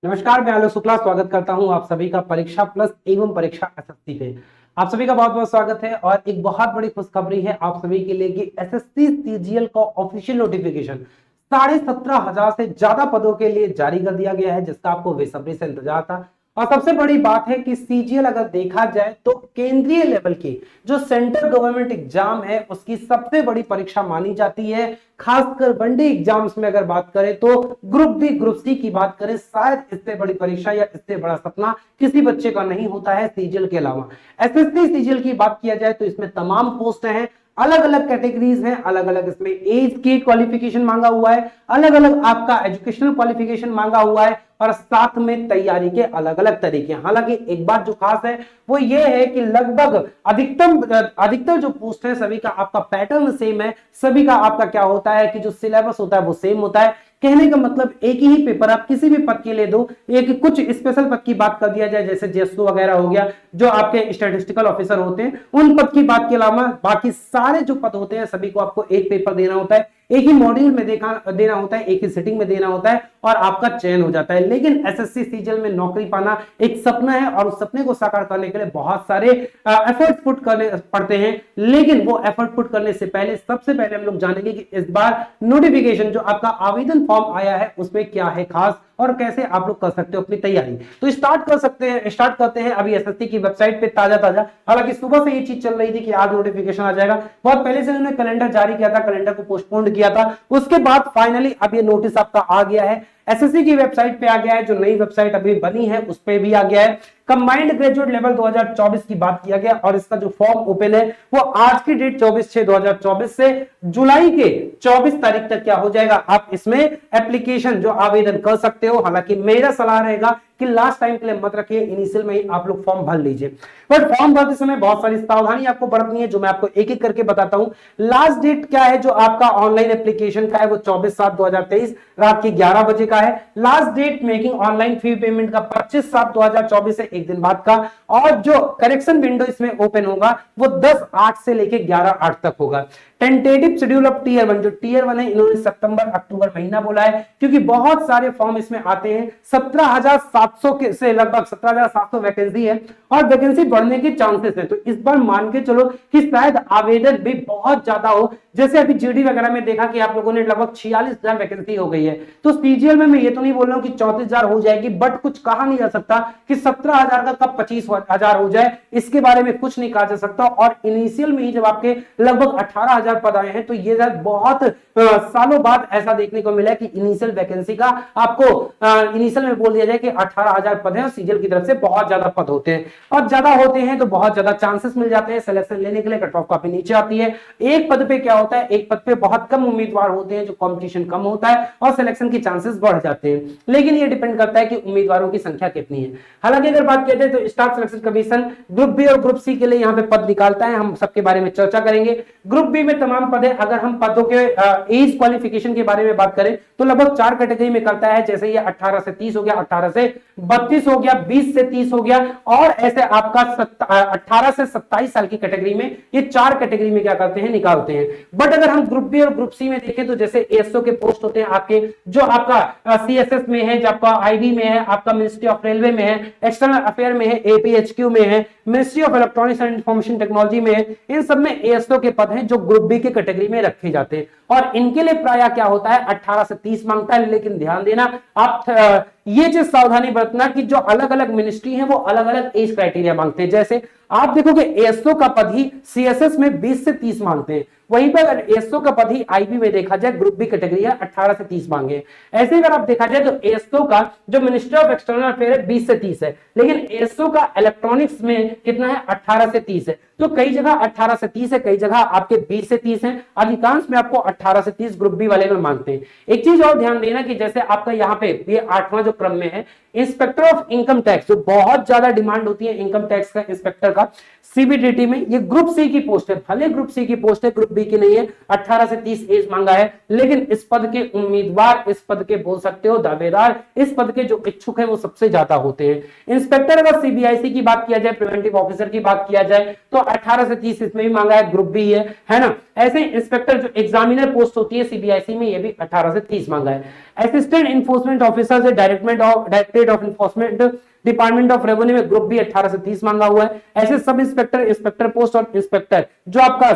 नमस्कार, मैं आलोक शुक्ला स्वागत करता हूं आप सभी का परीक्षा प्लस एवं परीक्षा एसएससी पे। आप सभी का बहुत बहुत स्वागत है और एक बहुत बड़ी खुशखबरी है आप सभी के लिए कि एसएससी सीजीएल का ऑफिशियल नोटिफिकेशन 17,500 से ज्यादा पदों के लिए जारी कर दिया गया है, जिसका आपको बेसब्री से इंतजार था। और सबसे बड़ी बात है कि सीजीएल अगर देखा जाए तो केंद्रीय लेवल की जो सेंट्रल गवर्नमेंट एग्जाम है उसकी सबसे बड़ी परीक्षा मानी जाती है। खासकर वनडे एग्जाम्स में अगर बात करें तो ग्रुप बी ग्रुप सी की बात करें, शायद इससे बड़ी परीक्षा या इससे बड़ा सपना किसी बच्चे का नहीं होता है सीजीएल के अलावा। एसएससी सीजीएल की बात किया जाए तो इसमें तमाम पोस्ट हैं, अलग अलग कैटेगरीज हैं, अलग अलग इसमें एज की क्वालिफिकेशन मांगा हुआ है, अलग अलग आपका एजुकेशनल क्वालिफिकेशन मांगा हुआ है और साथ में तैयारी के अलग अलग तरीके। हालांकि एक बात जो खास है वो ये है कि लगभग अधिकतर जो पोस्ट है सभी का आपका पैटर्न सेम है। सभी का आपका क्या होता है कि जो सिलेबस होता है वो सेम होता है। कहने का मतलब एक ही पेपर आप किसी भी पद के लिए दो, एक कुछ स्पेशल पद की बात कर दिया जाए जैसे जेएसओ वगैरह हो गया, जो आपके स्टैटिस्टिकल ऑफिसर होते हैं उन पद की बात के अलावा बाकी सारे जो पद होते हैं सभी को आपको एक पेपर देना होता है, एक ही मॉड्यूल में देना होता है, एक ही सिटिंग में देना होता है और आपका चयन हो जाता है। लेकिन एसएससी सीजीएल में नौकरी पाना एक सपना है और उस सपने को साकार करने के लिए बहुत सारे एफर्ट पुट करने पड़ते हैं। लेकिन वो एफर्ट पुट करने से पहले सबसे पहले हम लोग जानेंगे कि इस बार नोटिफिकेशन जो आपका आवेदन फॉर्म आया है उसमें क्या है खास और कैसे आप लोग कर सकते हो अपनी तैयारी। तो स्टार्ट करते हैं अभी एसएससी की वेबसाइट पे ताजा। हालांकि सुबह से ये चीज चल रही थी कि आज नोटिफिकेशन आ जाएगा, बहुत पहले से उन्होंने कैलेंडर जारी किया था, कैलेंडर को पोस्टपोन किया था, उसके बाद फाइनली अब ये नोटिस आपका आ गया है, एसएससी की वेबसाइट पे आ गया है। जो नई वेबसाइट अभी बनी है उस पे भी आ गया है। कंबाइंड ग्रेजुएट लेवल 2024 की बात किया गया और इसका जो फॉर्म ओपन है वो आज की डेट 24/6/2024 से जुलाई के 24 तारीख तक क्या हो जाएगा, आप इसमें एप्लीकेशन जो आवेदन कर सकते हो। हालांकि मेरा सलाह रहेगा कि लास्ट टाइम के लिए मत रखिए, इनिशियल में ही आप लोग फॉर्म भर लीजिए। बट फॉर्म भरते समय बहुत सारी सावधानी आपको बरतनी है जो मैं आपको एक एक करके बताता हूं। लास्ट डेट क्या है जो आपका ऑनलाइन एप्लीकेशन का है वो 24/7/2023 रात के 11 बजे का है। Last date making online fee payment का 25/7/2024 से एक दिन बाद का। और जो करेक्शन विंडो इसमें ओपन होगा वो 10/8 से लेके 11/8 तक होगा। टेंटेटिव शेड्यूल ऑफ टीयर 1, जो टीयर 1 है इन्होंने सितंबर अक्टूबर महीना बोला है क्योंकि बहुत सारे फॉर्म इसमें आते हैं। 17,700 के से लगभग 17,700 वैकेंसी है और वैकेंसी बढ़ने के चांसेस है। तो इस बार मान के चलो कि शायद आवेदन भी बहुत ज्यादा हो। जैसे अभी जीडी वगैरह में देखा कि आप लोगों ने लगभग 46,000 वैकेंसी हो गई है। तो सीजीएल में मैं ये तो नहीं बोल रहा हूं कि 34,000 हो जाएगी, बट कुछ कहा नहीं जा सकता कि 17,000 का कब 25,000 हो जाए, इसके बारे में कुछ नहीं कहा जा सकता। और इनिशियल में ही जब आपके लगभग 18,000 पद आए हैं तो ये बहुत सालों बाद ऐसा देखने को मिला है कि इनिशियल वैकेंसी का आपको इनिशियल में बोल दिया जाए कि 18,000 पद हैं और सीजीएल की तरफ से बहुत ज्यादा पद होते हैं और ज्यादा होते हैं तो बहुत ज्यादा चांसेस मिल जाते हैं सिलेक्शन लेने के लिए। कट ऑफ काफी नीचे आती है। एक पद पे क्या होता है, एक पद पे बहुत कम उम्मीदवार होते हैं, जो कंपटीशन कम होता है और सिलेक्शन की चांसेस बढ़ जाते हैं। लेकिन ये डिपेंड करता है कि उम्मीदवारों की संख्या कितनी है। हालांकि अगर बात किया जाए तो staff selection commission group B और ग्रुप सी के लिए यहाँ पे पद निकालता है, हम सबके बारे में चर्चा करेंगे। ग्रुप बी में तमाम पद है। अगर हम पदों के एज क्वालिफिकेशन के बारे में बात करें तो लगभग 4 कैटेगरी में करता है। जैसे ये 18 से 30 हो गया, 18 से 32 हो गया, 20 से 30 हो गया और ऐसे आपका 18 से 27 साल की कैटेगरी में ये 4 कैटेगरी में क्या करते हैं, निकालते हैं। बट अगर हम ग्रुप बी और ग्रुप सी में देखें तो जैसे एएसओ के पोस्ट होते हैं आपके, जो आपका सीएसएस में है, जो आपका आईबी में है, आपका मिनिस्ट्री ऑफ रेलवे में है, एक्सटर्नल अफेयर में है, एपीएचक्यू में है, ministry of electronics and information technology में है, इन सब में एएसओ के पद हैं जो ग्रुप बी के कैटेगरी में रखे जाते हैं। और इनके लिए प्राय क्या होता है, 18 से 30 मांगता है। लेकिन ध्यान देना आप ये चीज सावधानी बरतना कि जो अलग अलग मिनिस्ट्री है वो अलग अलग एज क्राइटेरिया मांगते हैं। जैसे आप देखोगे एएसओ का पद ही सीएसएस में 20 से 30 मांगते हैं, वहीं पर अगर एएसओ का पद ही आईबी में देखा जाए ग्रुप बी कैटेगरी है 18 से 30 मांगे। ऐसे अगर आप देखा जाए तो एएसओ का जो मिनिस्टर ऑफ एक्सटर्नल अफेयर है 20 से 30 है, लेकिन एएसओ का इलेक्ट्रॉनिक्स में कितना है, 18 से 30 है। तो कई जगह 18 से 30 है, कई जगह आपके 20 से 30 है, अधिकांश में आपको 18 से 30 ग्रुप बी वाले में मांगते हैं। एक चीज और ध्यान देना कि जैसे आपका यहाँ पे ये 8वां जो क्रम में है इंस्पेक्टर ऑफ इनकम टैक्स, जो बहुत ज्यादा डिमांड होती है इनकम टैक्स का इंस्पेक्टर का सीबीडीटी में। ये ग्रुप सी की पोस्ट है, भले ग्रुप सी की पोस्ट है, ग्रुप बी की नहीं है। 18 से 30 एज मांगा है, लेकिन इस पद के उम्मीदवार, इस पद के बोल सकते हो दावेदार, इस पद के जो इच्छुक है वो सबसे ज्यादा होते हैं। इंस्पेक्टर अगर सीबीआईसी की बात किया जाए, प्रिवेंटिव ऑफिसर की बात किया जाए, तो 18 से 30 इसमें भी मांगा है, ग्रुप बी है ना। ऐसे इंस्पेक्टर जो एग्जामिनर पोस्ट होती है सीबीआईसी में, ये भी 18 से 30 मांगा है। Assistant enforcement officer directorate of enforcement department of revenue में ग्रुप बी 18 से 30 मांगा हुआ है। ऐसे सब इंस्पेक्टर, इंस्पेक्टर पोस्ट और इंस्पेक्टर जो आपका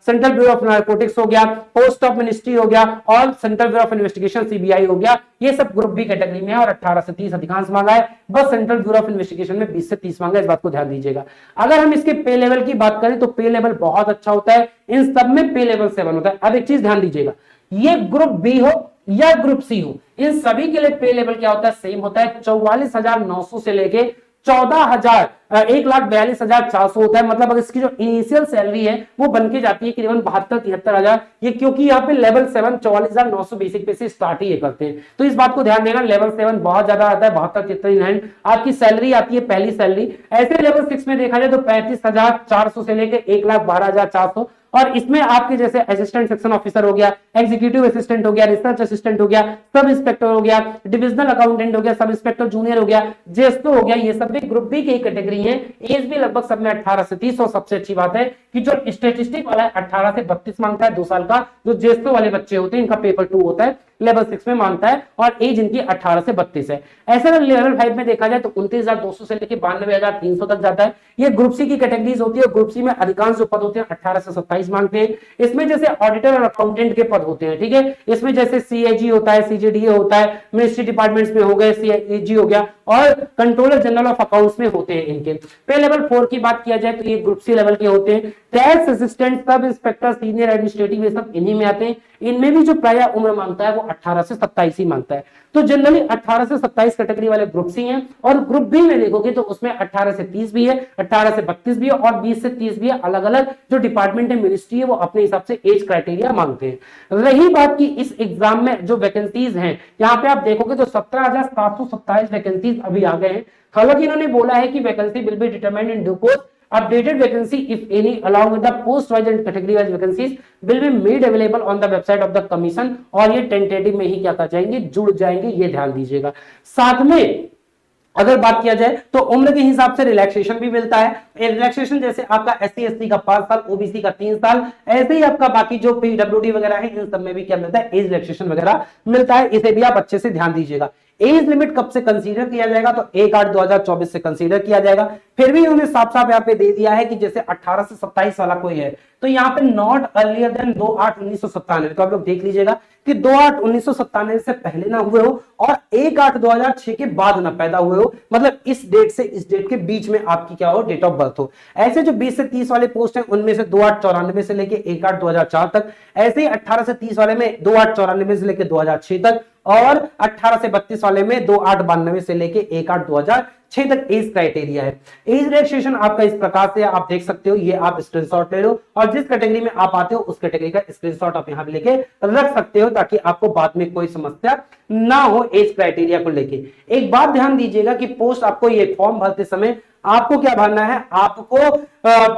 सेंट्रल ब्यूरो ऑफ नारकोटिक्स हो गया, पोस्ट ऑफ मिनिस्ट्री हो गया और central bureau of investigation CBI हो गया, ये सब ग्रुप बी कैटेगरी में है और 18 से 30 अधिकांश मांगा है। बस सेंट्रल ब्यूरो ऑफ इन्वेस्टिगेशन में 20 से 30 मांगा है, इस बात को ध्यान दीजिएगा। अगर हम इसके पे लेवल की बात करें तो पे लेवल बहुत अच्छा होता है, इन सब में पे लेवल 7 होता है। अब एक चीज ध्यान दीजिएगा, ये ग्रुप बी हो या ग्रुप सी हो, इन सभी के लिए पे लेवल क्या होता है, सेम होता है। 44,900 से लेके 1,42,400 होता है। मतलब अगर इसकी जो इनिशियल सैलरी है वो बन के जाती है करीबन 72-73,000, ये क्योंकि यहाँ पे लेवल 7 44,900 बेसिक पे से स्टार्ट ही करते हैं। तो इस बात को ध्यान देना, लेवल 7 बहुत ज्यादा आता है, 72-73,900 आपकी सैलरी आती है, पहली सैलरी। ऐसे लेवल 6 में देखा जाए तो 35,400 से लेके 1,12,400, और इसमें आपके जैसे असिस्टेंट सेक्शन ऑफिसर हो गया, एग्जीक्यूटिव असिस्टेंट हो गया, रिसर्च असिस्टेंट हो गया, सब इंस्पेक्टर हो गया, डिविजनल अकाउंटेंट हो गया, सब इंस्पेक्टर जूनियर हो गया, जेएसओ हो गया, ये सब भी ग्रुप बी की कैटेगरी है। एज भी लगभग सब में 18 से 30, और सबसे अच्छी बात है कि जो स्टेटिस्टिक वाला है 18 से 32 मांगता है 2 साल का, जो जेएसओ वाले बच्चे होते हैं इनका पेपर 2 होता है, लेवल 6 में मांगता है, और एज इनकी 18 से 32 है। ऐसे अगर लेवल 5 में देखा जाए तो 29,200 से लेकर 92,300 तक जाता है। ये ग्रुप सी की कैटेगरीज होती है। ग्रुप सी में अधिकांश जो पद होते हैं 18 से 27 मांगते हैं। इसमें जैसे ऑडिटर और अकाउंटेंट के पद होते हैं, ठीक है। इसमें जैसे सीएजी होता है, सीजीडीए होता है, मिनिस्ट्री डिपार्टमेंट्स में हो गए, सीएजी हो गया, और कंट्रोलर जनरल ऑफ अकाउंट्स में होते हैं इनके। पे लेवल 4 की बात किया जाए तो ये ग्रुप सी लेवल के होते हैं। Tax assistant, sub inspector, senior administrative, ये सब इन्हीं में आते हैं। इनमें भी जो प्राय उम्र मांगता है वो 18 से 27 ही मांगता है। तो जनरली 18 से 27 कैटेगरी वाले ग्रुप सी हैं, और ग्रुप बी में देखोगे तो उसमें 18 से 30 भी है, 18 से 32 भी है, और 20 से 30 भी है। अलग अलग जो डिपार्टमेंट है, मिनिस्ट्री है, वो अपने हिसाब से एज क्राइटेरिया मांगते हैं। रही बात की इस एग्जाम में जो वैकेंसीज हैं, यहाँ पे आप देखोगे तो 17,727 वैकेंसीज अभी आ गए हैं। हालांकि इन्होंने बोला है कि vacancy will be determined in due course. Updated vacancy, if any, along with the post-wise and category-wise vacancies, will be made available on the website of the commission। और ये टेंटेटिव में ही क्या कर जाएंगे, जुड़ जाएंगे, ये ध्यान दीजिएगा। साथ में अगर बात किया जाए तो उम्र के हिसाब से रिलैक्सेशन भी मिलता है। रिलैक्सेशन जैसे आपका एससी एसटी का 5 साल, ओबीसी का 3 साल, ऐसे ही आपका बाकी जो पीडब्ल्यूडी वगैरह है इन सब में भी क्या मिलता है, एज रिलैक्सेशन वगैरह मिलता है। इसे भी आप अच्छे से ध्यान दीजिएगा। एज लिमिट कब से कंसीडर किया जाएगा, तो 1/8/2024 से कंसीडर किया जाएगा। फिर भी उन्होंने साफ साफ यहाँ पे दे दिया है कि जैसे 18 से 27 वाला कोई है तो यहाँ पे नॉट अर्लियर देन 2/8/1997। तो आप लोग देख लीजिएगा कि 2/8/1997 से पहले ना हुए हो और 1/8/2006 के बाद ना पैदा हुए हो, मतलब इस डेट से इस डेट के बीच में आपकी क्या हो, डेट ऑफ बर्थ हो। ऐसे जो 20 से 30 वाले पोस्ट हैं उनमें से 2/8/94 से लेके 1/8/2004 तक, ऐसे ही 18 से 30 वाले में 2/8/94 से लेके 2006 तक, और 18 से 32 वाले में 2/8/92 से लेके 1/8/2006 तक एज क्राइटेरिया है। एज रिलैक्सेशन आपका इस प्रकार से आप देख सकते हो, ये आप स्क्रीनशॉट ले लो और जिस कैटेगरी में आप आते हो उस कैटेगरी का स्क्रीनशॉट आप यहां पे लेके रख सकते हो ताकि आपको बाद में कोई समस्या ना हो एज क्राइटेरिया को लेके। एक बात ध्यान दीजिएगा कि पोस्ट आपको ये फॉर्म भरते समय आपको क्या भरना है, आपको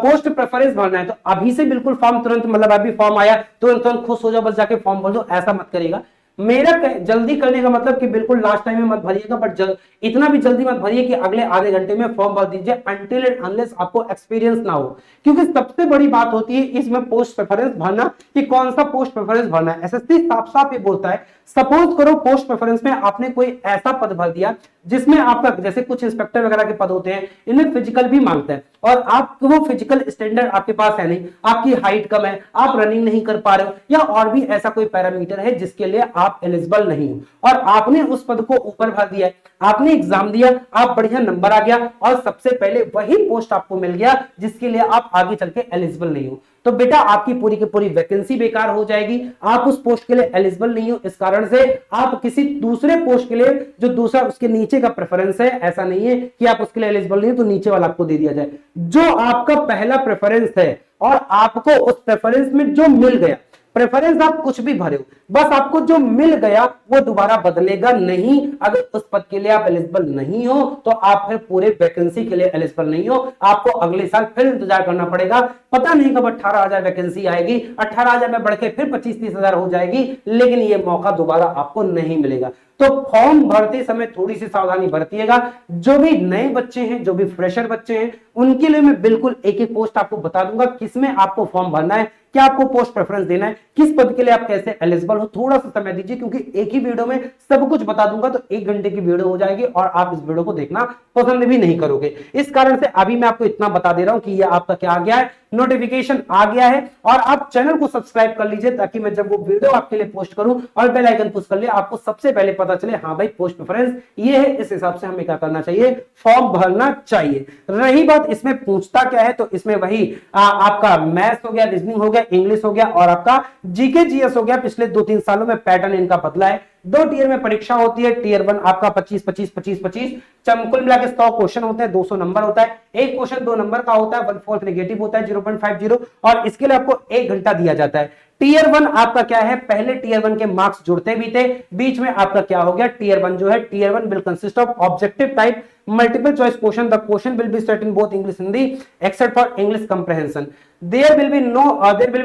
पोस्ट प्रेफरेंस भरना है। तो अभी से बिल्कुल फॉर्म तुरंत, मतलब अभी फॉर्म आया तुरंत खुश हो जाओ बस जाके फॉर्म भर दो, ऐसा मत करिएगा। मेरा जल्दी करने का मतलब कि बिल्कुल लास्ट टाइम में मत भरिएगा, बट इतना भी जल्दी मत भरिए कि अगले आधे घंटे में फॉर्म भर दीजिए, अनटिल एंड अनलेस आपको एक्सपीरियंस ना हो। क्योंकि सबसे बड़ी बात होती है इसमें पोस्ट प्रेफरेंस भरना कि कौन सा पोस्ट प्रेफरेंस भरना है। एसएससी साफ साफ ये बोलता है, सपोज करो पोस्ट प्रेफरेंस में आपने कोई ऐसा पद भर दिया जिसमें आपका जैसे कुछ इंस्पेक्टर वगैरह के पद होते हैं, इनमें फिजिकल भी मांगता है और आपको वो फिजिकल स्टैंडर्ड आपके पास है नहीं, आपकी हाइट कम है, आप रनिंग नहीं कर पा रहे हो, या और भी ऐसा कोई पैरामीटर है जिसके लिए आप एलिजिबल नहीं हो और आपने उस पद को ऊपर भर दिया, आपने एग्जाम दिया, आप बढ़िया नंबर आ गया और सबसे पहले वही पोस्ट आपको मिल गया जिसके लिए आप आगे चल के एलिजिबल नहीं हो, तो बेटा आपकी पूरी की पूरी वैकेंसी बेकार हो जाएगी। आप उस पोस्ट के लिए एलिजिबल नहीं हो, इस कारण से आप किसी दूसरे पोस्ट के लिए जो दूसरा उसके नीचे का प्रेफरेंस है, ऐसा नहीं है कि आप उसके लिए एलिजिबल नहीं हो तो नीचे वाला आपको दे दिया जाए। जो आपका पहला प्रेफरेंस है और आपको उस प्रेफरेंस में जो मिल गया, प्रेफरेंस आप कुछ भी भरे हो, बस आपको जो मिल गया वो दोबारा बदलेगा नहीं। अगर उस पद के लिए आप एलिजिबल नहीं हो तो आप फिर पूरे वैकेंसी के लिए एलिजिबल नहीं हो, आपको अगले साल फिर इंतजार करना पड़ेगा। पता नहीं कब 18,000 वैकेंसी आएगी, 18,000 में बढ़ के फिर 25-30,000 हो जाएगी, लेकिन ये मौका दोबारा आपको नहीं मिलेगा। तो फॉर्म भरते समय थोड़ी सी सावधानी बरतिएगा। जो भी नए बच्चे हैं, जो भी फ्रेशर बच्चे हैं, उनके लिए मैं बिल्कुल एक एक पोस्ट आपको बता दूंगा किसमें आपको फॉर्म भरना है, क्या आपको पोस्ट प्रेफरेंस देना है, किस पद के लिए आप कैसे एलिजिबल हो। थोड़ा सा समय दीजिए, क्योंकि एक ही वीडियो में सब कुछ बता दूंगा तो 1 घंटे की वीडियो हो जाएगी और आप इस वीडियो को देखना पसंद भी नहीं करोगे। इस कारण से अभी मैं आपको इतना बता दे रहा हूं कि ये आपका क्या आ गया है, नोटिफिकेशन आ गया है, और आप चैनल को सब्सक्राइब कर लीजिए ताकि मैं जब वो वीडियो आपके लिए पोस्ट करूं और बेल आइकन पुश कर ले, आपको सबसे पहले पता चले हाँ भाई पोस्ट प्रेफरेंस ये है, इस हिसाब से हमें क्या करना चाहिए, फॉर्म भरना चाहिए। रही बात इसमें पूछता क्या है, तो इसमें वही आपका मैथ्स हो गया, रीजनिंग हो गया, इंग्लिश हो गया और आपका जीके जीएस हो गया। पिछले 2-3 सालों में पैटर्न इनका बदला है। 2 टीयर में परीक्षा होती है। टीयर 1 आपका 25-25-25-25 कुल मिला के 100 क्वेश्चन होते हैं, 200 नंबर होता है। एक क्वेश्चन 2 नंबर का होता है, 1/4 नेगेटिव होता है 0.50, और इसके लिए आपको 1 घंटा दिया जाता है। टीयर 1 आपका क्या है, पहले टीयर 1 के मार्क्स जुड़ते भी थे, बीच में आपका क्या हो गया, टीयर 1 जो है, tier 1 will consist of objective type multiple choice question. The question will be set in both English and Hindi except for English comprehension. There will be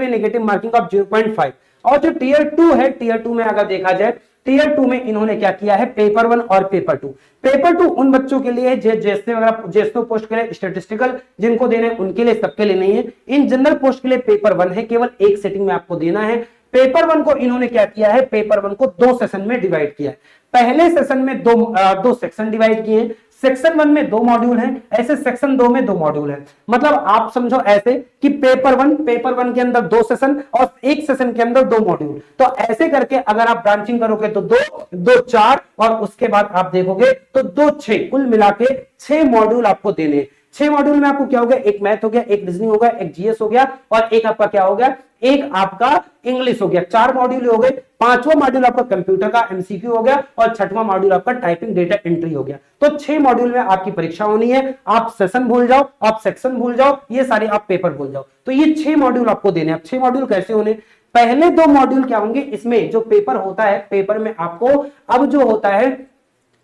negative marking of 0.5. और जो टीयर 2 है, tier 2 में अगर देखा जाए, tier 2 में इन्होंने क्या किया है, पेपर 1 और पेपर 2। पेपर 2 उन बच्चों के लिए जैसे पोस्ट के लिए स्टैटिस्टिकल जिनको देने हैं उनके लिए, सबके लिए नहीं है। इन जनरल पोस्ट के लिए पेपर 1 है, केवल एक सेटिंग में आपको देना है। पेपर 1 को इन्होंने क्या किया है, पेपर 1 को 2 सेशन में डिवाइड किया है। पहले सेशन में दो सेक्शन डिवाइड किए हैं। सेक्शन 1 में 2 मॉड्यूल हैं, ऐसे सेक्शन 2 में 2 मॉड्यूल हैं। मतलब आप समझो ऐसे कि पेपर 1 के अंदर 2 सेशन और एक सेशन के अंदर 2 मॉड्यूल। तो ऐसे करके अगर आप ब्रांचिंग करोगे तो 2 4 और उसके बाद आप देखोगे तो 2 6, कुल मिला के 6 मॉड्यूल आपको देने हैं। 6 मॉड्यूल में आपको क्या हो गया, एक मैथ हो गया, एक रीजनिंग हो गया, एक जीएस हो गया और एक आपका क्या हो गया, एक आपका इंग्लिश हो गया। 4 मॉड्यूल हो गए। 5वां मॉड्यूल आपका कंप्यूटर का एमसीक्यू हो गया और 6वां मॉड्यूल आपका टाइपिंग डेटा एंट्री हो गया। तो 6 मॉड्यूल में आपकी परीक्षा होनी है। आप सेशन भूल जाओ, आप सेक्शन भूल जाओ, ये सारे आप पेपर भूल जाओ। तो ये 6 मॉड्यूल आपको देने। अब 6 मॉड्यूल कैसे होने, पहले 2 मॉड्यूल क्या होंगे, इसमें जो पेपर होता है, पेपर में आपको अब जो होता है,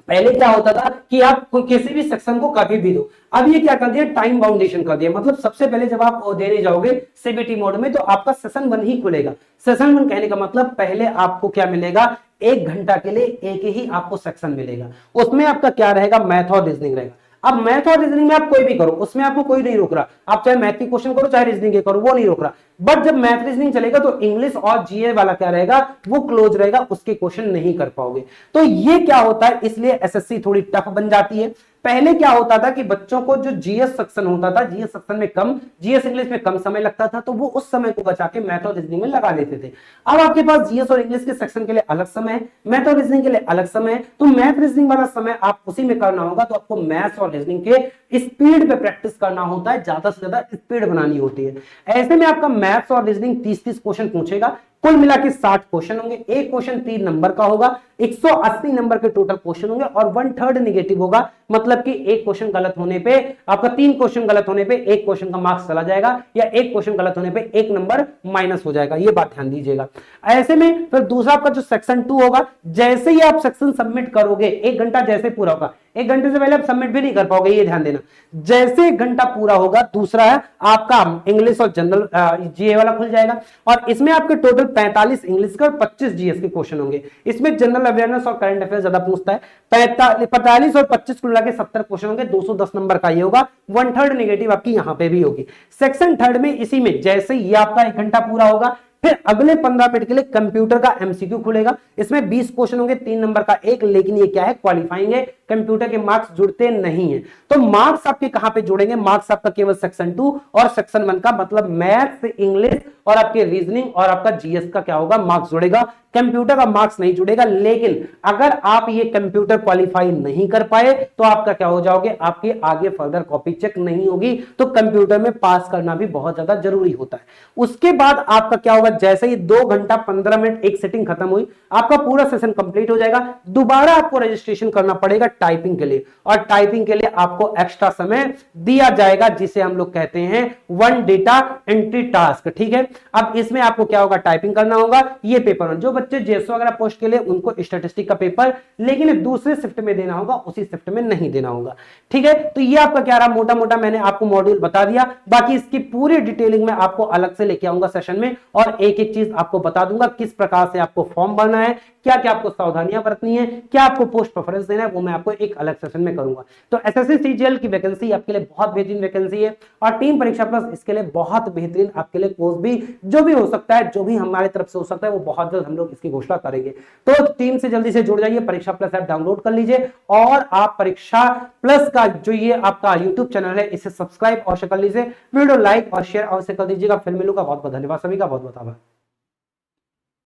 पहले क्या होता था कि आप किसी भी सेक्शन को कभी भी दो, अब ये क्या कर दिया, टाइम बाउंडेशन कर दिया। मतलब सबसे पहले जब आप देने जाओगे सीबीटी मोड में तो आपका सेशन 1 ही खुलेगा। सेशन 1 कहने का मतलब पहले आपको क्या मिलेगा, 1 घंटा के लिए एक ही आपको सेक्शन मिलेगा। उसमें आपका क्या रहेगा, मैथ और रीजनिंग रहेगा। अब मैथ और रीजनिंग में आप कोई भी करो, उसमें आपको कोई नहीं रोक रहा, आप चाहे मैथ की क्वेश्चन करो चाहे रीजनिंग के करो, वो नहीं रोक रहा। बट जब मैथ रीजनिंग चलेगा तो इंग्लिश और जीए वाला क्या रहेगा, वो क्लोज रहेगा, उसके क्वेश्चन नहीं कर पाओगे। तो ये क्या होता है, इसलिए एसएससी थोड़ी टफ बन जाती है। पहले क्या होता था कि बच्चों को जो जीएस सेक्शन होता था, जीएस सेक्शन में कम, जीएस इंग्लिश में कम समय लगता था, तो वो उस समय को बचा के मैथ और रीजनिंग में लगा लेते थे। अब आपके पास जीएस और इंग्लिश के सेक्शन के लिए अलग समय है, मैथ और रीजनिंग के लिए अलग समय है। तो मैथ रीजनिंग वाला समय आप उसी में करना होगा। तो आपको मैथ और रीजनिंग के स्पीड पे प्रैक्टिस करना होता है, ज्यादा से ज्यादा स्पीड बनानी होती है। ऐसे में आपका मैथ्स और रीजनिंग 30-30 क्वेश्चन पूछेगा, कुल मिला के 60 क्वेश्चन होंगे। एक क्वेश्चन 3 नंबर का होगा, 180 नंबर के टोटल क्वेश्चन होंगे और 1/3 नेगेटिव होगा। मतलब कि एक क्वेश्चन गलत होने पे आपका 3 क्वेश्चन गलत होने पे 1 क्वेश्चन का मार्क्स चला जाएगा, या 1 क्वेश्चन गलत होने पे 1 नंबर माइनस हो जाएगा। ये बात ध्यान दीजिएगा। ऐसे में फिर दूसरा आपका जो सेक्शन 2 होगा, जैसे ही आप सेक्शन सबमिट करोगे, 1 घंटा जैसे पूरा होगा, 1 घंटे से पहले आप सबमिट भी नहीं कर पाओगे, ये ध्यान देना। जैसे 1 घंटा पूरा होगा, दूसरा है आपका इंग्लिश और जनरल जीए वाला खुल जाएगा और इसमें आपके टोटल 45 इंग्लिश के और 25 जीएस के क्वेश्चन होंगे। इसमें जनरल अवेयरनेस और करंट अफेयर ज्यादा पूछता है। 45 और 25 कुल मिला के 70 क्वेश्चन होंगे, 210 नंबर का ये होगा। 1/3 नेगेटिव आपकी यहां पे भी होगी। सेक्शन 3 में इसी में जैसे ये आपका 1 घंटा पूरा होगा, फिर अगले 15 मिनट के लिए कंप्यूटर का एमसीक्यू खुलेगा। इसमें 20 क्वेश्चन होंगे, 3 नंबर का एक, लेकिन ये क्या है, क्वालिफाइंग है, कंप्यूटर के मार्क्स जुड़ते नहीं है। तो मार्क्स आपके कहां पे जुड़ेंगे, मार्क्स आपका केवल सेक्शन 2 और सेक्शन 1 का, मतलब मैथ्स, इंग्लिश और आपके रीजनिंग और आपका जीएस का क्या होगा, मार्क्स जुड़ेगा। कंप्यूटर का मार्क्स नहीं जुड़ेगा। लेकिन अगर आप ये कंप्यूटर क्वालिफाई नहीं कर पाए तो आपका क्या हो जाओगे, आपकी आगे फर्दर कॉपी चेक नहीं होगी। तो कंप्यूटर में पास करना भी बहुत ज्यादा जरूरी होता है। उसके बाद आपका क्या होगा, जैसे ही 2 घंटा 15 मिनट एक सेटिंग खत्म हुई, आपका पूरा सेशन कंप्लीट हो जाएगा। दोबारा आपको रजिस्ट्रेशन करना पड़ेगा टाइपिंग के लिए, और टाइपिंग के लिए आपको एक्स्ट्रा समय दिया जाएगा, जिसे हम लोग कहते हैं 1 डेटा एंट्री टास्क। ठीक है, अब इसमें आपको क्या होगा, टाइपिंग करना होगा। ये पेपर 1 जो बच्चे जेएसओ वगैरह पोस्ट के लिए उनको स्टैटिस्टिक का पेपर लेकिन दूसरे शिफ्ट में देना होगा, उसी शिफ्ट में नहीं देना होगा। ठीक है, तो ये आपका क्या रहा, मोटा मोटा मैंने आपको मॉड्यूल बता दिया। बाकी इसकी पूरी डिटेलिंग में आपको अलग से लेके आऊंगा सेशन में, और एक एक चीज आपको बता दूंगा किस प्रकार से आपको फॉर्म भरना है, क्या क्या आपको सावधानियां बरतनी है, क्या आपको पोस्ट प्रेफरेंस देना है, वो मैं आपको एक अलग सेशन में करूंगा। तो एसएससी सीजीएल की वैकेंसी आपके लिए बहुत बेहतरीन वैकेंसी है, और टीम परीक्षा प्लस इसके लिए बहुत बेहतरीन आपके लिए कोर्स भी जो भी हो सकता है, जो भी हमारी तरफ से हो सकता है, वो बहुत जल्द हम लोग इसकी घोषणा करेंगे। तो टीम से जल्दी से जुड़ जाइए, परीक्षा प्लस ऐप डाउनलोड कर लीजिए, और आप परीक्षा प्लस का जो ये आपका यूट्यूब चैनल है इसे सब्सक्राइब अवश्य कर लीजिए, वीडियो लाइक और शेयर अवश्य कर दीजिएगा। फिर मिलूंगा, बहुत बहुत धन्यवाद सभी का, बहुत बहुत आभार।